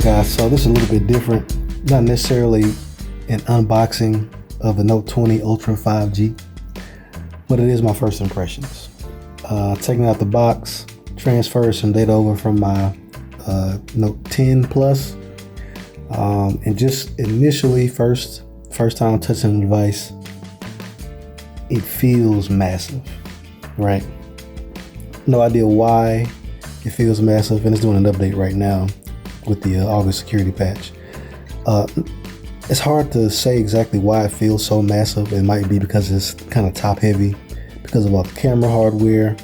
Alright guys, so this is a little bit different. Not necessarily an unboxing of the Note 20 Ultra 5G, but it is my first impressions. Taking out the box, transferred some data over from my Note 10 Plus, and just initially, first time touching the device, it feels massive, right? No idea why it feels massive, and it's doing an update right now with the August security patch. It's hard to say exactly why it feels so massive. It might be because it's kind of top heavy, because of all the camera hardware.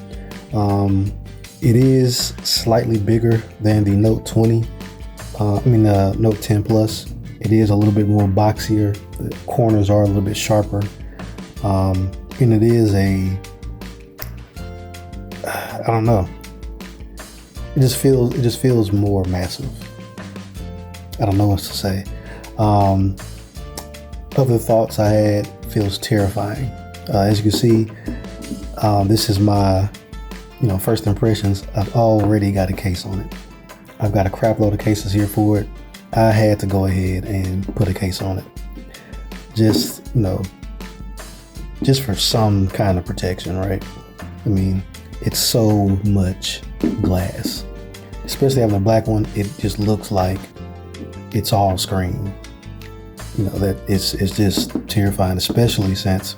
It is slightly bigger than the Note 20. Note 10 Plus. It is a little bit more boxier. The corners are a little bit sharper, and it is I don't know. It just feels more massive. I don't know what to say. Other thoughts I had, feels terrifying. As you can see, this is my first impressions. I've already got a case on it. I've got a crap load of cases here for it. I had to go ahead and put a case on it. Just for some kind of protection, right? I mean, it's so much glass. Especially having a black one, it just looks like it's all screen. That it's just terrifying, especially since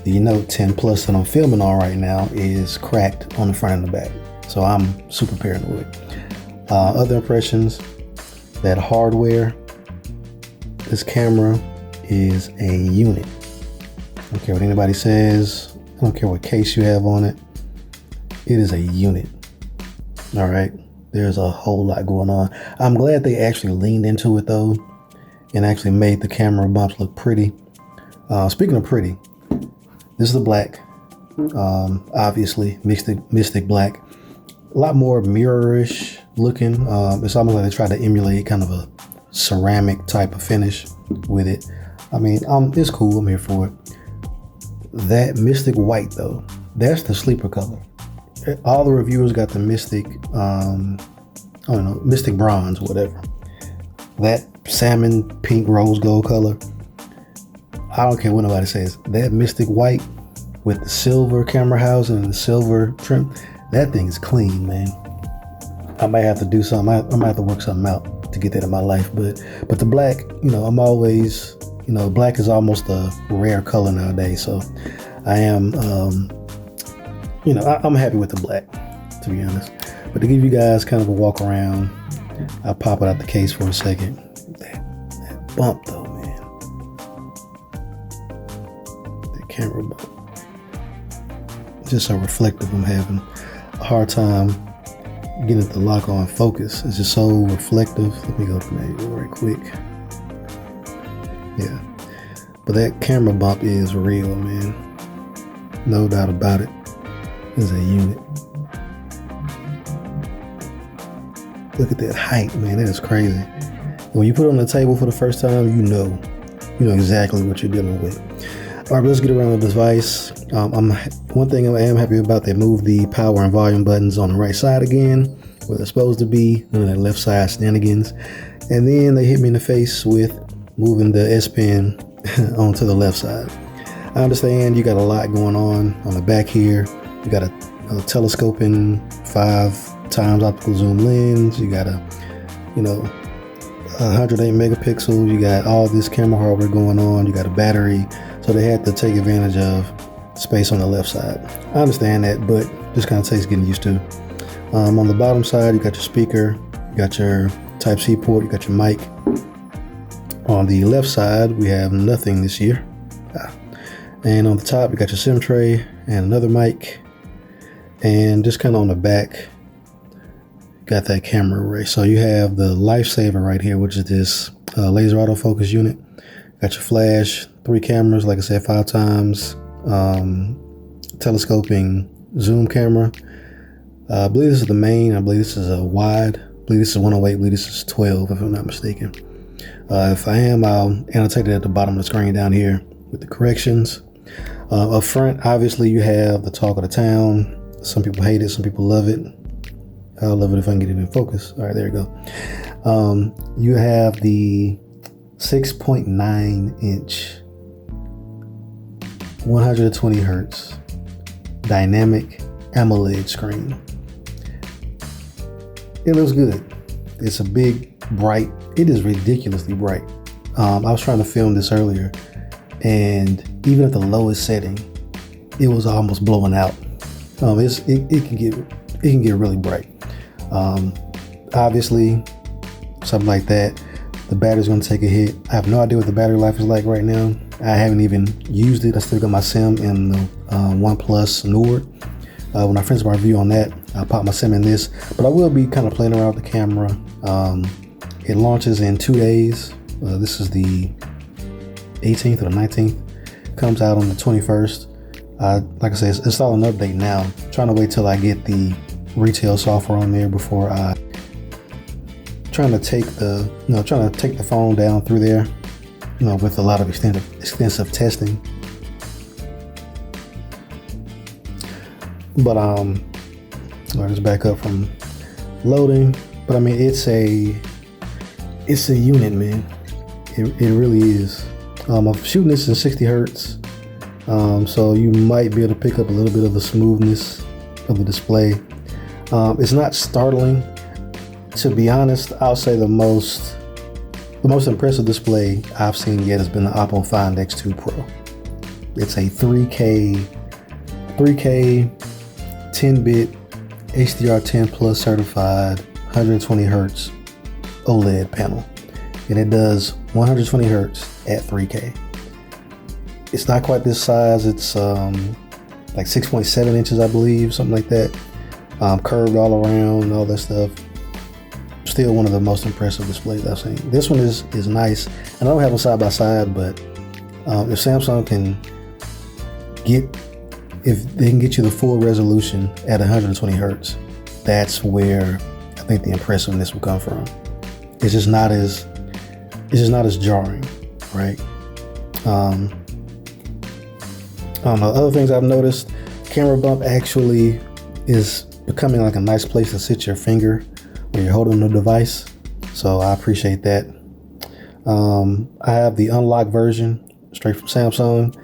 the Note 10 Plus that I'm filming on right now is cracked on the front and the back. So I'm super paranoid. Other impressions, that hardware, this camera is a unit. I don't care what anybody says. I don't care what case you have on it. It is a unit. All right. There's a whole lot going on. I'm glad they actually leaned into it though, and actually made the camera bumps look pretty. Speaking of pretty, this is the black. Obviously, Mystic Black. A lot more mirror-ish looking. It's almost like they tried to emulate kind of a ceramic type of finish with it. I mean, it's cool. I'm here for it. That Mystic White though, that's the sleeper color. All the reviewers got the Mystic, Mystic Bronze, whatever. That salmon pink rose gold color. I don't care what nobody says. That Mystic White with the silver camera housing and the silver trim, that thing is clean, man. I might have to do something. I might have to work something out to get that in my life. But the black, I'm always, black is almost a rare color nowadays. So I am, I'm happy with the black, to be honest. But to give you guys kind of a walk around, I'll pop it out the case for a second. That bump though, man. That camera bump. Just so reflective. I'm having a hard time getting it to lock on focus. It's just so reflective. Let me go to that right quick. Yeah. But that camera bump is real, man. No doubt about it. Is a unit. Look at that height, man. That is crazy. When you put it on the table for the first time, you know exactly what you're dealing with. All right, let's get around the device. One thing I am happy about, they moved the power and volume buttons on the right side again, where they're supposed to be, none of that left side shenanigans. And then they hit me in the face with moving the S Pen onto the left side. I understand you got a lot going on the back here. You got a telescoping 5x optical zoom lens. You got a 108 megapixel. You got all this camera hardware going on. You got a battery. So they had to take advantage of space on the left side. I understand that, but just kind of takes getting used to. On the bottom side, you got your speaker. You got your Type-C port. You got your mic. On the left side, we have nothing this year. And on the top, you got your SIM tray and another mic. And just kind of on the back, got that camera array. So you have the lifesaver right here, which is this laser autofocus unit. Got your flash, 3 cameras, like I said, 5x telescoping zoom camera. I believe this is the main. I believe this is a wide. I believe this is 108. I believe this is 12, if I'm not mistaken. If I am, I'll annotate it at the bottom of the screen down here with the corrections. Up front, obviously, you have the talk of the town. Some people hate it, some people love it. I'll love it if I can get it in focus. All right, there you go. You have the 6.9 inch 120 hertz dynamic AMOLED screen. It looks good. It's a big, bright, it is ridiculously bright. I was trying to film this earlier, and even at the lowest setting, it was almost blowing out. It can get really bright. Obviously, something like that, the battery's gonna take a hit. I have no idea what the battery life is like right now. I haven't even used it. I still got my SIM in the OnePlus Nord. When I finish my review on that, I'll pop my SIM in this, but I will be kind of playing around with the camera. It launches in 2 days. This is the 18th or the 19th. Comes out on the 21st. Like I said, it's installing an update now. I'm trying to wait till I get the retail software on there before trying to take the phone down through there, with a lot of extensive testing. But I'll just back up from loading. But I mean, it's a unit, man. It really is. I'm shooting this in 60 hertz, so you might be able to pick up a little bit of the smoothness of the display. It's not startling. To be honest, I'll say the most impressive display I've seen yet has been the Oppo Find X2 Pro. It's a 3K 10-bit HDR10 Plus certified 120 hertz OLED panel, and it does 120 hertz at 3K. It's not quite this size. It's like 6.7 inches, I believe, something like that. Curved all around, all that stuff. Still one of the most impressive displays I've seen. This one is nice, and I don't have them side by side, but if Samsung if they can get you the full resolution at 120 hertz, that's where I think the impressiveness will come from. It's just not as jarring, right? I don't know. Other things I've noticed, camera bump actually is becoming like a nice place to sit your finger when you're holding the device. So I appreciate that. I have the unlocked version straight from Samsung.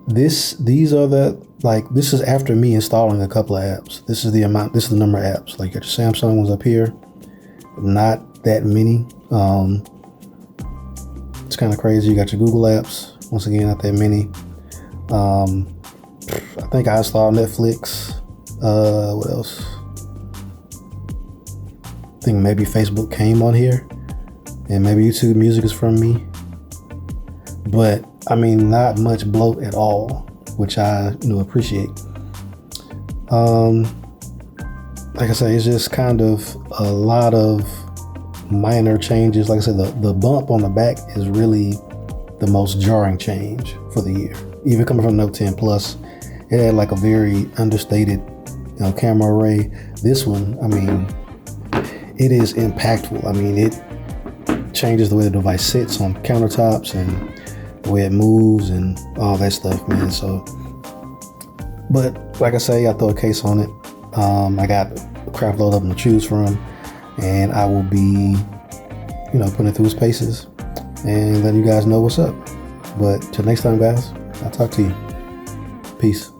This is after me installing a couple of apps. This is the number of apps. Like, you got your Samsung ones up here, not that many. It's kind of crazy. You got your Google apps, once again, not that many. I think I installed Netflix. What else? I think maybe Facebook came on here, and maybe YouTube Music is from me. But I mean, not much bloat at all, which I appreciate. Like I say, it's just kind of a lot of minor changes. Like I said, the bump on the back is really the most jarring change for the year. Even coming from Note 10 Plus, it had like a very understated camera array. This one, I mean, it is impactful. I mean, it changes the way the device sits on countertops and the way it moves and all that stuff, man. So, but like I say, I throw a case on it. I got a crap load of them to choose from, and I will be, putting it through its paces and letting you guys know what's up. But till next time, guys, I'll talk to you. Peace.